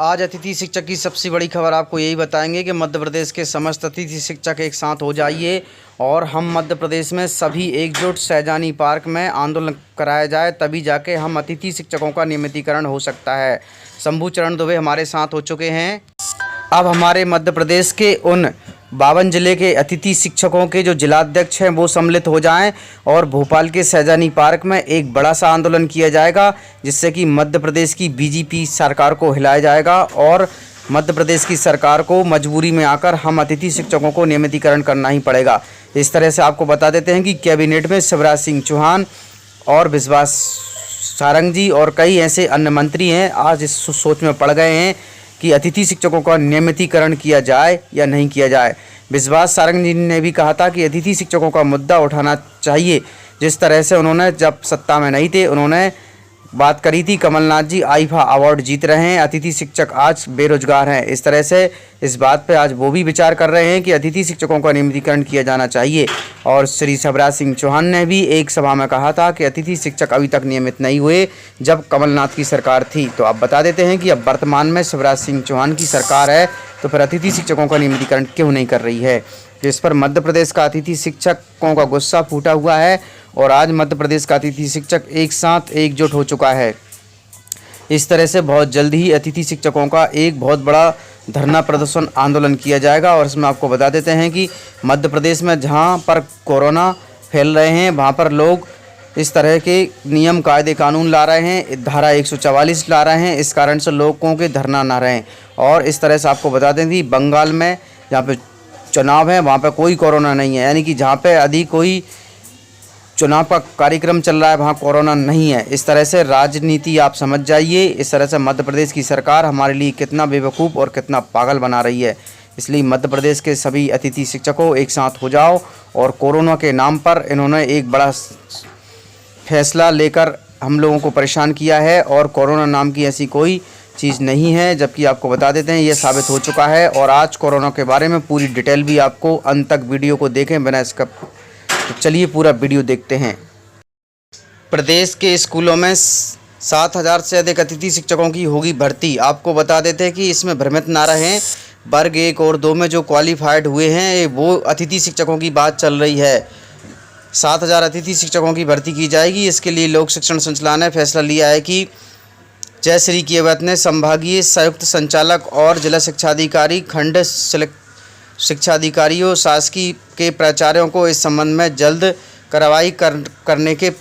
आज अतिथि शिक्षक की सबसे बड़ी खबर आपको यही बताएंगे कि मध्य प्रदेश के समस्त अतिथि शिक्षक एक साथ हो जाइए और हम मध्य प्रदेश में सभी एकजुट सैजानी पार्क में आंदोलन कराया जाए, तभी जाके हम अतिथि शिक्षकों का नियमितीकरण हो सकता है। शंभू चरण दुबे हमारे साथ हो चुके हैं। अब हमारे मध्य प्रदेश के उन 52 जिले के अतिथि शिक्षकों के जो जिलाध्यक्ष हैं वो सम्मिलित हो जाएं और भोपाल के सैजानी पार्क में एक बड़ा सा आंदोलन किया जाएगा, जिससे कि मध्य प्रदेश की बीजेपी सरकार को हिलाया जाएगा और मध्य प्रदेश की सरकार को मजबूरी में आकर हम अतिथि शिक्षकों को नियमितीकरण करना ही पड़ेगा। इस तरह से आपको बता देते हैं कि कैबिनेट में शिवराज सिंह चौहान और विश्वास सारंग जी और कई ऐसे अन्य मंत्री हैं, आज इस सोच में पड़ गए हैं कि अतिथि शिक्षकों का नियमितीकरण किया जाए या नहीं किया जाए। विश्वास सारंग जी ने भी कहा था कि अतिथि शिक्षकों का मुद्दा उठाना चाहिए। जिस तरह से उन्होंने जब सत्ता में नहीं थे उन्होंने बात करी थी, कमलनाथ जी आईफा अवार्ड जीत रहे हैं, अतिथि शिक्षक आज बेरोजगार हैं। इस तरह से इस बात पे आज वो भी विचार कर रहे हैं कि अतिथि शिक्षकों का नियमितीकरण किया जाना चाहिए। और श्री शिवराज सिंह चौहान ने भी एक सभा में कहा था कि अतिथि शिक्षक अभी तक नियमित नहीं हुए जब कमलनाथ की सरकार थी। तो अब बता देते हैं कि अब वर्तमान में शिवराज सिंह चौहान की सरकार है, तो फिर अतिथि शिक्षकों का नियमितीकरण क्यों नहीं कर रही है। जिस पर मध्य प्रदेश का अतिथि शिक्षकों का गुस्सा फूटा हुआ है और आज मध्य प्रदेश का अतिथि शिक्षक एक साथ एकजुट हो चुका है। इस तरह से बहुत जल्द ही अतिथि शिक्षकों का एक बहुत बड़ा धरना प्रदर्शन आंदोलन किया जाएगा। और इसमें आपको बता देते हैं कि मध्य प्रदेश में जहां पर कोरोना फैल रहे हैं वहां पर लोग इस तरह के नियम कायदे कानून ला रहे हैं, धारा 144 ला रहे हैं, इस कारण से लोगों के धरना ना रहें। और इस तरह से आपको बता दें कि बंगाल में जहाँ पे चुनाव है वहाँ पे कोई कोरोना नहीं है, यानी कि जहाँ पे यदि कोई चुनाव का कार्यक्रम चल रहा है वहाँ कोरोना नहीं है। इस तरह से राजनीति आप समझ जाइए, इस तरह से मध्य प्रदेश की सरकार हमारे लिए कितना बेवकूफ़ और कितना पागल बना रही है। इसलिए मध्य प्रदेश के सभी अतिथि शिक्षकों एक साथ हो जाओ। और कोरोना के नाम पर इन्होंने एक बड़ा फैसला लेकर हम लोगों को परेशान किया है और कोरोना नाम की ऐसी कोई चीज़ नहीं है, जबकि आपको बता देते हैं ये साबित हो चुका है। और आज कोरोना के बारे में पूरी डिटेल भी आपको अंत तक वीडियो को देखें बिना इसका, तो चलिए पूरा वीडियो देखते हैं। प्रदेश के स्कूलों में 7,000 से अधिक अतिथि शिक्षकों की होगी भर्ती। आपको बता देते हैं कि इसमें भ्रमित ना रहें। वर्ग 1 और 2 में जो क्वालिफाइड हुए हैं वो अतिथि शिक्षकों की बात चल रही है। 7,000 अतिथि शिक्षकों की भर्ती की जाएगी। इसके लिए लोक शिक्षण संचालनालय ने फैसला लिया है कि जय श्री किएवत ने संभागीय संयुक्त संचालक और जिला शिक्षाधिकारी, खंड शिक्षाधिकारियों, शासकीय के प्राचार्यों को इस संबंध में जल्द कार्रवाई करने के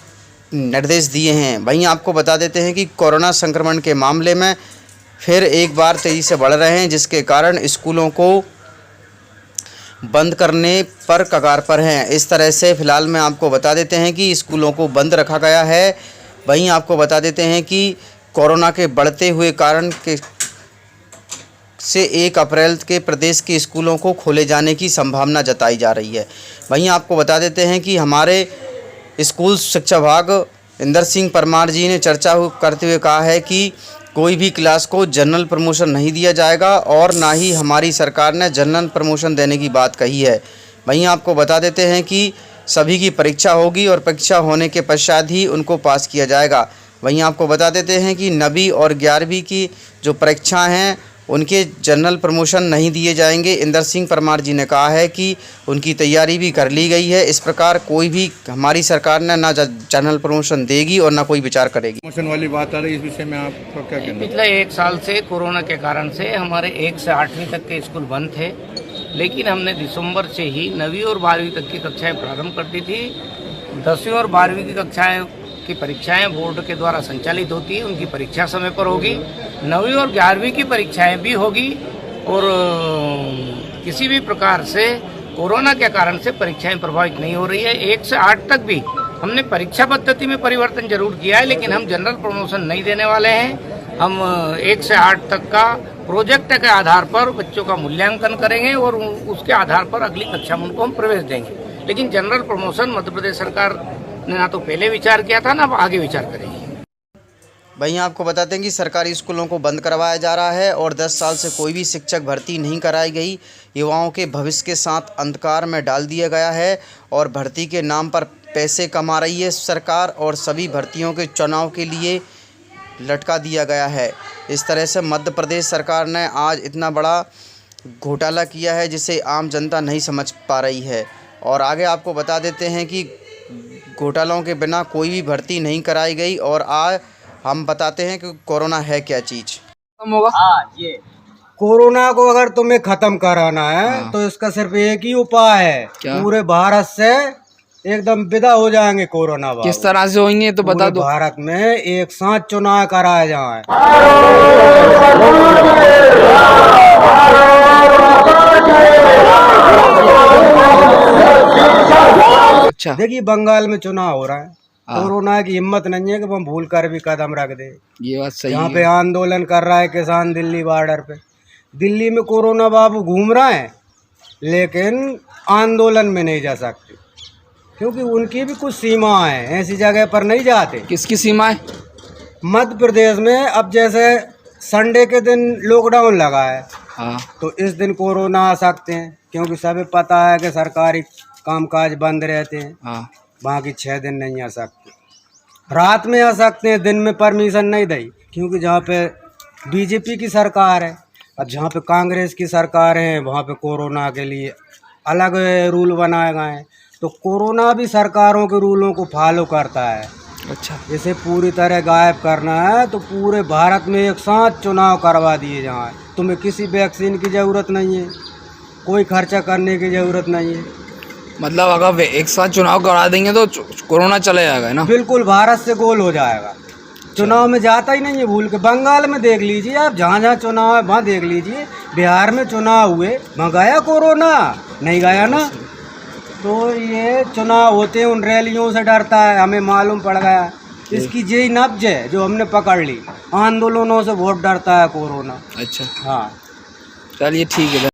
निर्देश दिए हैं। वहीं आपको बता देते हैं कि कोरोना संक्रमण के मामले में फिर एक बार तेज़ी से बढ़ रहे हैं, जिसके कारण स्कूलों को बंद करने पर कगार पर हैं। इस तरह से फ़िलहाल में आपको बता देते हैं कि स्कूलों को बंद रखा गया है। वहीं आपको बता देते हैं कि कोरोना के बढ़ते हुए कारण के से 1 अप्रैल के प्रदेश के स्कूलों को खोले जाने की संभावना जताई जा रही है। वहीं आपको बता देते हैं कि हमारे स्कूल शिक्षा विभाग इंदर सिंह परमार जी ने चर्चा करते हुए कहा है कि कोई भी क्लास को जनरल प्रमोशन नहीं दिया जाएगा और ना ही हमारी सरकार ने जनरल प्रमोशन देने की बात कही है। वहीं आपको बता देते हैं कि सभी की परीक्षा होगी और परीक्षा होने के पश्चात ही उनको पास किया जाएगा। वहीं आपको बता देते हैं कि 9वीं और 11वीं की जो परीक्षाएं हैं उनके जनरल प्रमोशन नहीं दिए जाएंगे। इंदर सिंह परमार जी ने कहा है कि उनकी तैयारी भी कर ली गई है। इस प्रकार कोई भी हमारी सरकार ने ना जनरल प्रमोशन देगी और ना कोई विचार करेगी। प्रमोशन वाली बात आ रही है, इस विषय में आपका क्या कहना है? पिछले 1 साल से कोरोना के कारण से हमारे 1 से 8वीं तक के स्कूल बंद थे, लेकिन हमने दिसंबर से ही 9वीं और 12वीं तक की कक्षाएँ प्रारंभ कर दी थी। 10वीं और 12वीं की कक्षाएँ की परीक्षाएं बोर्ड के द्वारा संचालित होती है, उनकी परीक्षा समय पर होगी। 9वीं और 11वीं की परीक्षाएं भी होगी और किसी भी प्रकार से कोरोना के कारण से परीक्षाएं प्रभावित नहीं हो रही है। 1 से 8 तक भी हमने परीक्षा पद्धति में परिवर्तन जरूर किया है, लेकिन हम जनरल प्रमोशन नहीं देने वाले हैं। हम 1 से 8 तक का प्रोजेक्ट के आधार पर बच्चों का मूल्यांकन करेंगे और उसके आधार पर अगली कक्षा में उनको हम प्रवेश देंगे। लेकिन जनरल प्रमोशन मध्य प्रदेश सरकार ने ना तो पहले विचार किया था ना आगे विचार करेंगे। वहीं आपको बताते हैं कि सरकारी स्कूलों को बंद करवाया जा रहा है और 10 साल से कोई भी शिक्षक भर्ती नहीं कराई गई। युवाओं के भविष्य के साथ अंधकार में डाल दिया गया है और भर्ती के नाम पर पैसे कमा रही है सरकार और सभी भर्तियों के चुनाव के लिए लटका दिया गया है। इस तरह से मध्य प्रदेश सरकार ने आज इतना बड़ा घोटाला किया है जिसे आम जनता नहीं समझ पा रही है। और आगे आपको बता देते हैं कि घोटालों के बिना कोई भी भर्ती नहीं कराई गई। और आज हम बताते हैं कि कोरोना है क्या चीज़। कोरोना को अगर तुम्हें खत्म कराना है तो इसका सिर्फ एक ही उपाय है, पूरे भारत से एकदम विदा हो जाएंगे कोरोना। किस तरह से होंगे तो बता दो। भारत में एक साथ चुनाव कराए जाए। अच्छा, देखिए बंगाल में चुनाव हो रहा है, कोरोना की हिम्मत नहीं है कि हम भूल कर भी कदम रख दे। ये बात सही यहाँ है। पे आंदोलन कर रहा है किसान दिल्ली बॉर्डर पे। दिल्ली में कोरोना बाबू घूम रहा है लेकिन आंदोलन में नहीं जा सकते क्योंकि उनकी भी कुछ सीमा है, ऐसी जगह पर नहीं जाते। किसकी सीमा है? मध्य प्रदेश में अब जैसे संडे के दिन लॉकडाउन लगा है, हाँ, तो इस दिन कोरोना आ सकते हैं क्योंकि सभी पता है कि सरकारी कामकाज बंद रहते हैं। हाँ, बाकी 6 दिन नहीं आ सकते, रात में आ सकते हैं, दिन में परमिशन नहीं दी क्योंकि जहाँ पे बीजेपी की सरकार है। अब जहाँ पे कांग्रेस की सरकार है वहाँ पे कोरोना के लिए अलग रूल बनाए गए हैं, तो कोरोना भी सरकारों के रूलों को फॉलो करता है। अच्छा, इसे पूरी तरह गायब करना है तो पूरे भारत में एक साथ चुनाव करवा दिए जाए। तुम्हें किसी वैक्सीन की ज़रूरत नहीं है, कोई खर्चा करने की ज़रूरत नहीं है। मतलब अगर एक साथ चुनाव करा देंगे तो कोरोना चले जाएगा ना? बिल्कुल, भारत से गोल हो जाएगा। चुनाव में जाता ही नहीं है भूल के। बंगाल में देख लीजिए आप, जहाँ जहाँ चुनाव है वहाँ देख लीजिए। बिहार में चुनाव हुए, वहाँ गया कोरोना? नहीं गया ना। तो ये चुनाव होते हैं उन रैलियों से डरता है, हमें मालूम पड़ गया। इसकी यही नब्ज है जो हमने पकड़ ली। आंदोलनों से बहुत डरता है कोरोना। अच्छा, हाँ, चलिए ठीक है।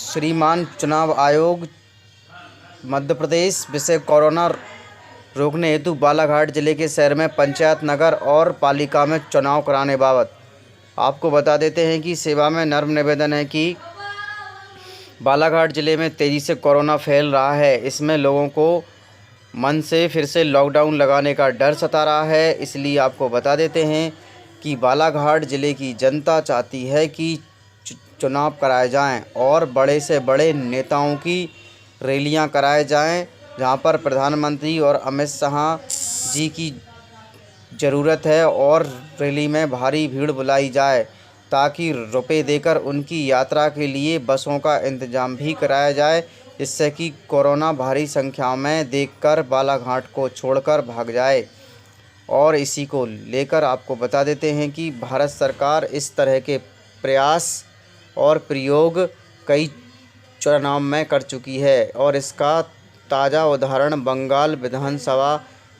श्रीमान चुनाव आयोग मध्य प्रदेश विषय कोरोना रोकने हेतु बालाघाट जिले के शहर में पंचायत, नगर और पालिका में चुनाव कराने बाबत आपको बता देते हैं कि सेवा में नर्म निवेदन है कि बालाघाट जिले में तेज़ी से कोरोना फैल रहा है। इसमें लोगों को मन से फिर से लॉकडाउन लगाने का डर सता रहा है। इसलिए आपको बता देते हैं कि बालाघाट जिले की जनता चाहती है कि चुनाव कराए जाएं और बड़े से बड़े नेताओं की रैलियां कराए जाएं, जहां पर प्रधानमंत्री और अमित शाह जी की ज़रूरत है और रैली में भारी भीड़ बुलाई जाए ताकि रुपए देकर उनकी यात्रा के लिए बसों का इंतजाम भी कराया जाए, जिससे कि कोरोना भारी संख्या में देखकर बालाघाट को छोड़कर भाग जाए। और इसी को लेकर आपको बता देते हैं कि भारत सरकार इस तरह के प्रयास और प्रयोग कई चुनाव में कर चुकी है और इसका ताज़ा उदाहरण बंगाल विधानसभा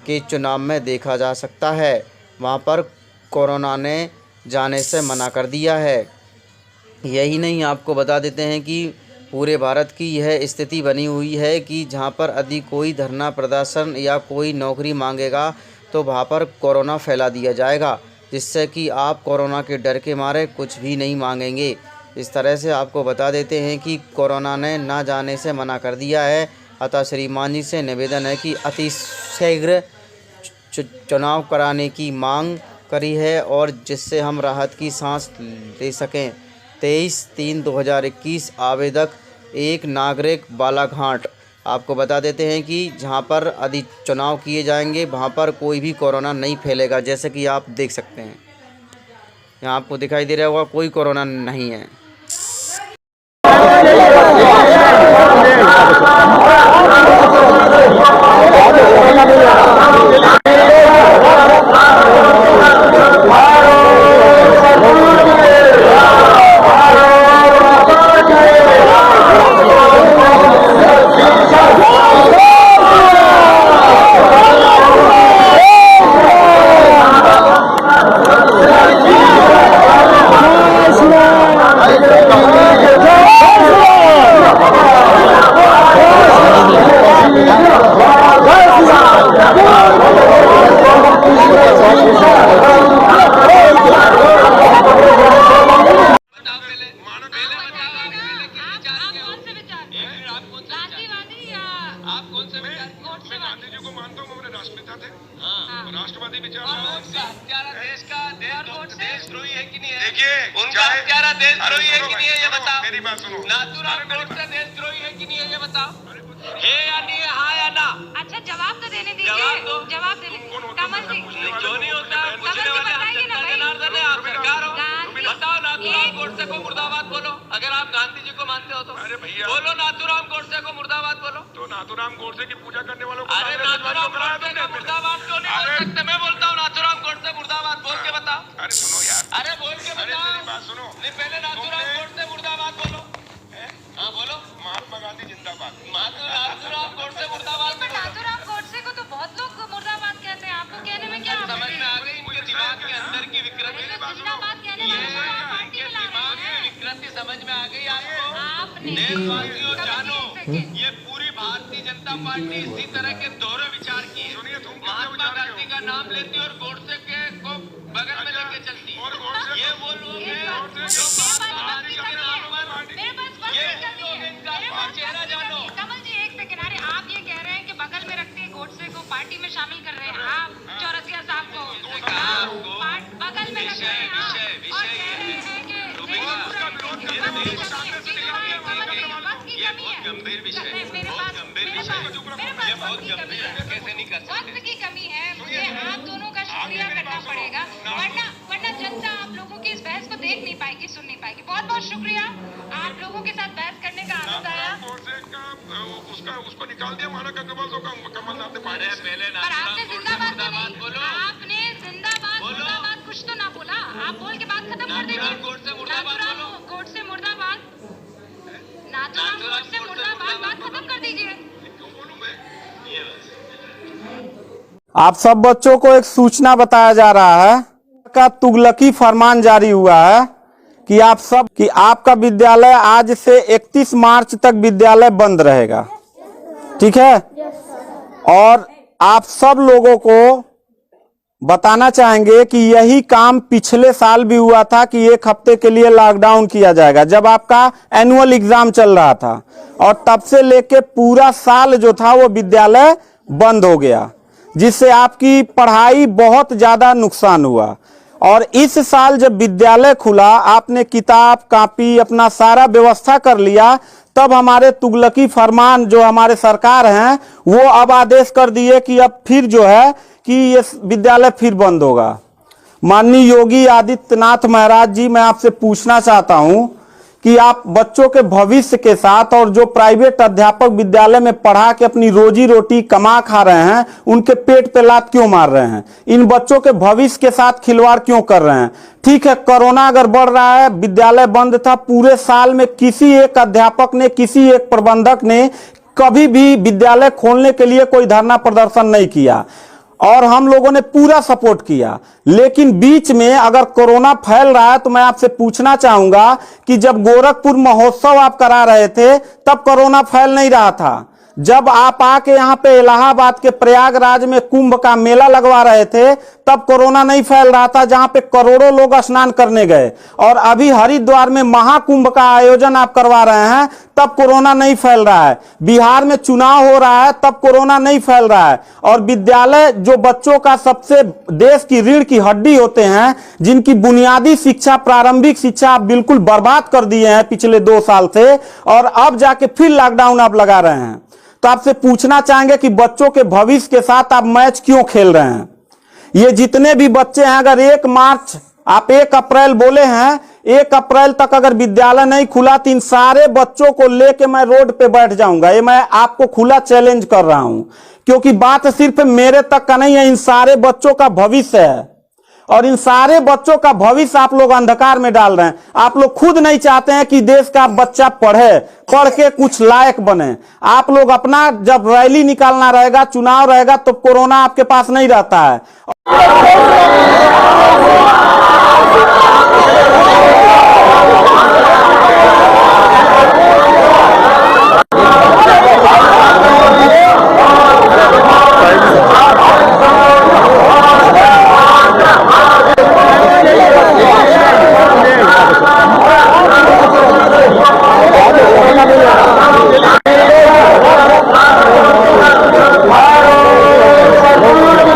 के चुनाव में देखा जा सकता है। वहां पर कोरोना ने जाने से मना कर दिया है। यही नहीं, आपको बता देते हैं कि पूरे भारत की यह स्थिति बनी हुई है कि जहां पर यदि कोई धरना प्रदर्शन या कोई नौकरी मांगेगा तो वहां पर कोरोना फैला दिया जाएगा, जिससे कि आप कोरोना के डर के मारे कुछ भी नहीं मांगेंगे। इस तरह से आपको बता देते हैं कि कोरोना ने ना जाने से मना कर दिया है। अतः श्रीमान जी से निवेदन है कि अति शीघ्र चुनाव कराने की मांग करी है और जिससे हम राहत की सांस ले सकें। 23/3/2021 आवेदक एक नागरिक बालाघाट। आपको बता देते हैं कि जहां पर यदि चुनाव किए जाएंगे वहां पर कोई भी कोरोना नहीं फैलेगा, जैसे कि आप देख सकते हैं। यहाँ आपको दिखाई दे रहा होगा कोई कोरोना नहीं है। Wow. नेता थे, राष्ट्रवादी विचार। देश का देशद्रोही है कि नहीं है? देखिए, उनका हत्यारा देशद्रोही है कि नहीं है, ये बताओ। मेरी बात सुनो। नाथूराम गोडसे देशद्रोही है कि नहीं है, ये बताओ। है या नहीं है, हाँ या ना? अच्छा जवाब तो देने दीजिए, जवाब दो। जवाब देने। कमल जी जो नहीं होता कमल जी बताइए ना भाई। जनार्दन है, आप सरकार हो। गांधी- बताओ नाथूराम गोडसे को मुर्दाबाद बोलो, अगर आप गांधी जी को मानते हो तो। अरे भैया। बोलो नाथूराम गोडसे को मुर्दाबाद बोलो। तो नाथूराम गोडसे की पूजा करने वालों को अरे कांग्रेस नाथूराम को कराया गोडसे तुमने को पहले। मुर्दाबाद क्यों नहीं बोल सकते? मैं बोलता हूँ नाथूराम गोडसे मुर्दाबाद, बोल के बताओ। अरे सुनो यार, अरे बोल के अरे बताओ। मेरी बात सुनो। नहीं, पहले नाथूराम गोडसे मुर्दाबाद बोलो। हाँ बोलो। महात्मा गांधी जिंदाबाद। नाथूराम गोडसे मुर्दाबाद पर नाथूराम गोडसे को तो बहुत लोग मुर्दाबाद कहते हैं, आपको कहने में क्या समझ में आ गई इनके दिमाग के अंदर की विकृति। जिंदाबाद कहने वाले को आप पार्टी में ला दिमाग रहे की हैं। विकृति समझ में आ गई आपको? आपने देशवासियों जानो, एक सेकंड। ये पूरी भारतीय जनता पार्टी इसी तरह के दोहरे विचार की है। सुनिए, तुम कितने महात्मा विचार के गांधी का नाम लेती और गोडसे के को बगल में लेके चलती। और गोडसे ये वो लोग हैं जो मेरे महात्मा गांधी का नाम पास बस ये नहीं करनी है। इनका मेरे पास चेहरा बस नहीं जानो। करनी है। कमल जी एक सेकंड, अरे आप ये कह रहे हैं कि बगल में रखते हैं गोडसे को, पार्टी में शामिल कर रहे हैं आप चौरसिया साहब को, बगल में रख रहे हैं आप, और कह रहे हैं कि गंभीर विषय है। मेरे पास बहुत गंभीर है, कैसे नहीं कर सकते? वक्त की कमी है, मुझे आप दोनों का शुक्रिया करना पड़ेगा, वरना जनता आप लोगों की इस बहस को देख नहीं पाएगी, सुन नहीं पाएगी। बहुत बहुत शुक्रिया, आप लोगों के साथ बहस करने का आनंद आया। गोडसे का उसको निकाल दिया माना कमलनाथ ने पार्टी से। पहले पर आपने जिंदाबाद तो मुर्दाबाद नहीं, बोलो। आपने जिंदाबाद मुर्दाबाद कुछ तो ना बोला, आप बोल के बात खत्म कर दीजिए। नाथूराम गोडसे मुर्दाबाद बोलो। गोडसे मुर्दाबाद, नाथूराम गोडसे मुर्दाबाद, बात खत्म कर दीजिए। आप सब बच्चों को एक सूचना बताया जा रहा है का तुगलकी फरमान जारी हुआ है कि आपका विद्यालय आज से 31 मार्च तक विद्यालय बंद रहेगा, ठीक है? और आप सब लोगों को बताना चाहेंगे कि यही काम पिछले साल भी हुआ था कि 1 हफ्ते के लिए लॉकडाउन किया जाएगा जब आपका एनुअल एग्जाम चल रहा था, और तब से लेके पूरा साल जो था वो विद्यालय बंद हो गया, जिससे आपकी पढ़ाई बहुत ज्यादा नुकसान हुआ। और इस साल जब विद्यालय खुला, आपने किताब कॉपी अपना सारा व्यवस्था कर लिया, तब हमारे तुगलकी फरमान जो हमारे सरकार हैं वो अब आदेश कर दिए कि अब फिर जो है कि ये विद्यालय फिर बंद होगा। माननीय योगी आदित्यनाथ महाराज जी, मैं आपसे पूछना चाहता हूं कि आप बच्चों के भविष्य के साथ और जो प्राइवेट अध्यापक विद्यालय में पढ़ा के अपनी रोजी रोटी कमा खा रहे हैं, उनके पेट पे लात क्यों मार रहे हैं? इन बच्चों के भविष्य के साथ खिलवाड़ क्यों कर रहे हैं? ठीक है, कोरोना अगर बढ़ रहा है, विद्यालय बंद था, पूरे साल में किसी एक अध्यापक ने, किसी एक प्रबंधक ने कभी भी विद्यालय खोलने के लिए कोई धरना प्रदर्शन नहीं किया, और हम लोगों ने पूरा सपोर्ट किया। लेकिन बीच में अगर कोरोना फैल रहा है तो मैं आपसे पूछना चाहूंगा कि जब गोरखपुर महोत्सव आप करा रहे थे तब कोरोना फैल नहीं रहा था। जब आप आके यहाँ पे इलाहाबाद के प्रयागराज में कुंभ का मेला लगवा रहे थे तब कोरोना नहीं फैल रहा था, जहां पे करोड़ों लोग स्नान करने गए। और अभी हरिद्वार में महाकुंभ का आयोजन आप करवा रहे हैं तब कोरोना नहीं फैल रहा है। बिहार में चुनाव हो रहा है तब कोरोना नहीं फैल रहा है। और विद्यालय जो बच्चों का सबसे देश की रीढ़ की हड्डी होते हैं, जिनकी बुनियादी शिक्षा, प्रारंभिक शिक्षा आप बिल्कुल बर्बाद कर दिए हैं पिछले 2 साल से, और अब जाके फिर लॉकडाउन आप लगा रहे हैं। तो आपसे पूछना चाहेंगे कि बच्चों के भविष्य के साथ आप मैच क्यों खेल रहे हैं? ये जितने भी बच्चे हैं, अगर 1 मार्च आप 1 अप्रैल बोले हैं, 1 अप्रैल तक अगर विद्यालय नहीं खुला तो इन सारे बच्चों को लेके मैं रोड पे बैठ जाऊंगा। ये मैं आपको खुला चैलेंज कर रहा हूं, क्योंकि बात सिर्फ मेरे तक का नहीं है, इन सारे बच्चों का भविष्य है। और इन सारे बच्चों का भविष्य आप लोग अंधकार में डाल रहे हैं। आप लोग खुद नहीं चाहते हैं कि देश का बच्चा पढ़े, पढ़ के कुछ लायक बने। आप लोग अपना जब रैली निकालना रहेगा, चुनाव रहेगा, तो कोरोना आपके पास नहीं रहता है। भारत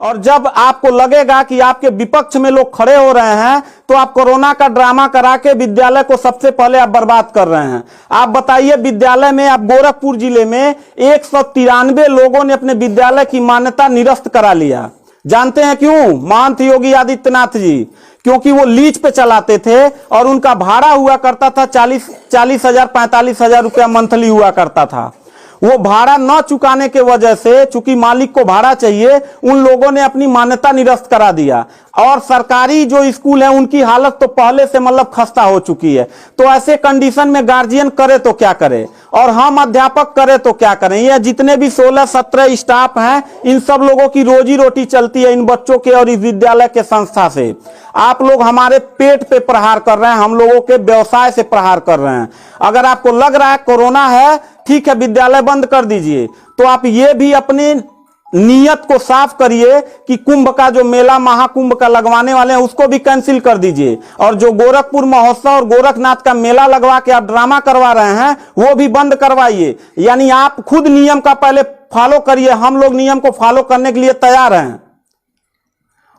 और जब आपको लगेगा कि आपके विपक्ष में लोग खड़े हो रहे हैं तो आप कोरोना का ड्रामा करा के विद्यालय को सबसे पहले आप बर्बाद कर रहे हैं। आप बताइए, विद्यालय में आप गोरखपुर जिले में 193 लोगों ने अपने विद्यालय की मान्यता निरस्त करा लिया। जानते हैं क्यों? महंत योगी आदित्यनाथ जी, क्योंकि वो लीज पे चलाते थे और उनका भाड़ा हुआ करता था 40,000 45,000 रुपया मंथली हुआ करता था। वो भाड़ा न चुकाने के वजह से, चूंकि मालिक को भाड़ा चाहिए, उन लोगों ने अपनी मान्यता निरस्त करा दिया। और सरकारी जो स्कूल है उनकी हालत तो पहले से मतलब खस्ता हो चुकी है। तो ऐसे कंडीशन में गार्जियन करे तो क्या करे और हम अध्यापक करे तो क्या करें? ये जितने भी 16-17 स्टाफ हैं, इन सब लोगों की रोजी रोटी चलती है इन बच्चों के और इस विद्यालय के संस्था से। आप लोग हमारे पेट पे प्रहार कर रहे हैं, हम लोगों के व्यवसाय से प्रहार कर रहे हैं। अगर आपको लग रहा है कोरोना है, ठीक है, विद्यालय बंद कर दीजिए, तो आप ये भी अपनी नियत को साफ करिए कि कुंभ का जो मेला महाकुंभ का लगवाने वाले हैं उसको भी कैंसिल कर दीजिए, और जो गोरखपुर महोत्सव और गोरखनाथ का मेला लगवा के आप ड्रामा करवा रहे हैं वो भी बंद करवाइए। यानी आप खुद नियम का पहले फॉलो करिए, हम लोग नियम को फॉलो करने के लिए तैयार हैं।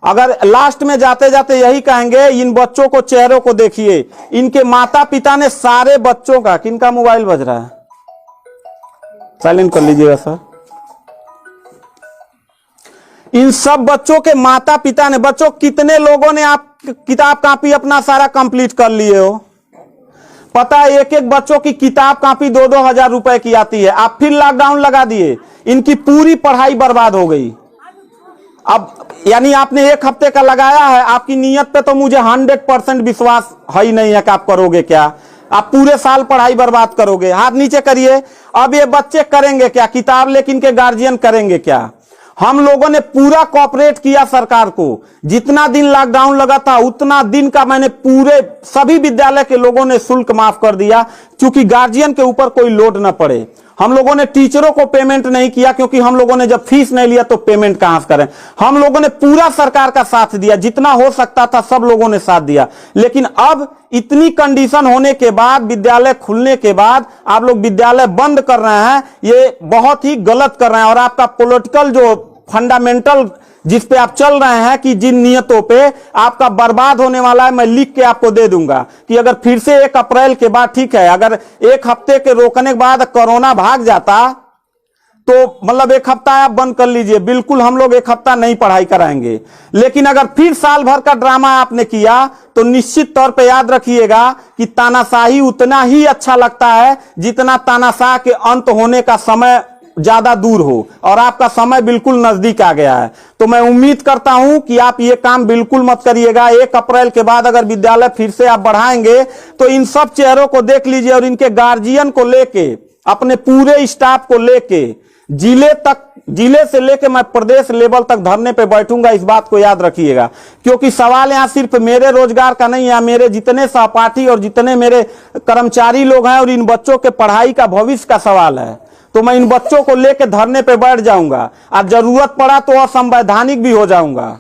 अगर लास्ट में जाते जाते यही कहेंगे, इन बच्चों को चेहरों को देखिए, इनके माता पिता ने सारे बच्चों का, किनका मोबाइल बज रहा है, साइलेंट कर लीजिएगा सर। इन सब बच्चों के माता पिता ने, बच्चों कितने लोगों ने आप किताब कापी अपना सारा कंप्लीट कर लिए हो? पता है, एक एक बच्चों की किताब कापी 2-2 हजार रुपए की आती है। आप फिर लॉकडाउन लगा दिए, इनकी पूरी पढ़ाई बर्बाद हो गई। अब यानी आपने 1 हफ्ते का लगाया है, आपकी नीयत पे तो मुझे 100% विश्वास है ही नहीं है कि आप करोगे क्या। आप पूरे साल पढ़ाई बर्बाद करोगे। हाथ नीचे करिए। अब ये बच्चे करेंगे क्या? किताब लेकिन इनके गार्जियन करेंगे क्या? हम लोगों ने पूरा कोऑपरेट किया सरकार को। जितना दिन लॉकडाउन लगा था उतना दिन का मैंने पूरे सभी विद्यालय के लोगों ने शुल्क माफ कर दिया, क्योंकि गार्जियन के ऊपर कोई लोड न पड़े। हम लोगों ने टीचरों को पेमेंट नहीं किया, क्योंकि हम लोगों ने जब फीस नहीं लिया तो पेमेंट कहां से करें। हम लोगों ने पूरा सरकार का साथ दिया, जितना हो सकता था सब लोगों ने साथ दिया। लेकिन अब इतनी कंडीशन होने के बाद, विद्यालय खुलने के बाद आप लोग विद्यालय बंद कर रहे हैं, ये बहुत ही गलत कर रहे हैं। और आपका पॉलिटिकल जो फंडामेंटल जिस पे आप चल रहे हैं कि जिन नियतों पे आपका बर्बाद होने वाला है, मैं लिख के आपको दे दूंगा कि अगर फिर से 1 अप्रैल के बाद, ठीक है, अगर 1 हफ्ते के रोकने के बाद कोरोना भाग जाता तो मतलब 1 हफ्ता आप बंद कर लीजिए, बिल्कुल हम लोग 1 हफ्ता नहीं पढ़ाई कराएंगे। लेकिन अगर फिर साल भर का ड्रामा आपने किया तो निश्चित तौर पे याद रखिएगा कि तानाशाही उतना ही अच्छा लगता है जितना तानाशाह के अंत होने का समय ज्यादा दूर हो, और आपका समय बिल्कुल नजदीक आ गया है। तो मैं उम्मीद करता हूं कि आप ये काम बिल्कुल मत करिएगा। 1 अप्रैल के बाद अगर विद्यालय फिर से आप बढ़ाएंगे तो इन सब चेहरों को देख लीजिए, और इनके गार्जियन को लेके, अपने पूरे स्टाफ को लेके जिले से लेके मैं प्रदेश लेवल तक धरने पे बैठूंगा। इस बात को याद रखिएगा, क्योंकि सवाल यहां सिर्फ मेरे रोजगार का नहीं है, मेरे जितने सहपाठी और जितने मेरे कर्मचारी लोग हैं और इन बच्चों के पढ़ाई का भविष्य का सवाल है। तो मैं इन बच्चों को लेकर धरने पे बैठ जाऊंगा, और जरूरत पड़ा तो असंवैधानिक भी हो जाऊंगा।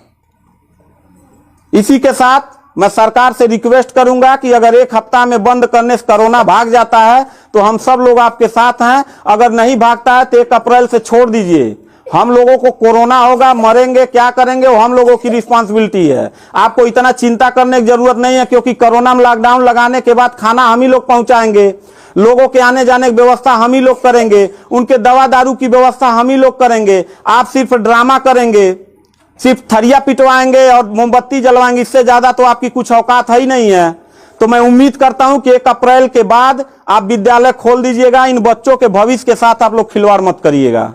इसी के साथ मैं सरकार से रिक्वेस्ट करूंगा कि अगर 1 हफ्ता में बंद करने से कोरोना भाग जाता है तो हम सब लोग आपके साथ हैं। अगर नहीं भागता है तो 1 अप्रैल से छोड़ दीजिए। हम लोगों को कोरोना होगा, मरेंगे, क्या करेंगे वो हम लोगों की रिस्पांसिबिलिटी है। आपको इतना चिंता करने की जरूरत नहीं है, क्योंकि कोरोना में लॉकडाउन लगाने के बाद खाना हम ही लोग पहुंचाएंगे, लोगों के आने जाने की व्यवस्था हम ही लोग करेंगे, उनके दवा दारू की व्यवस्था हम ही लोग करेंगे। आप सिर्फ ड्रामा करेंगे, सिर्फ थरिया पिटवाएंगे और मोमबत्ती जलवाएंगे, इससे ज्यादा तो आपकी कुछ औकात है ही नहीं है। तो मैं उम्मीद करता हूं कि 1 अप्रैल के बाद आप विद्यालय खोल दीजिएगा। इन बच्चों के भविष्य के साथ आप लोग खिलवाड़ मत करिएगा।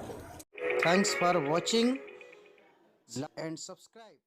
Thanks for watching and subscribe.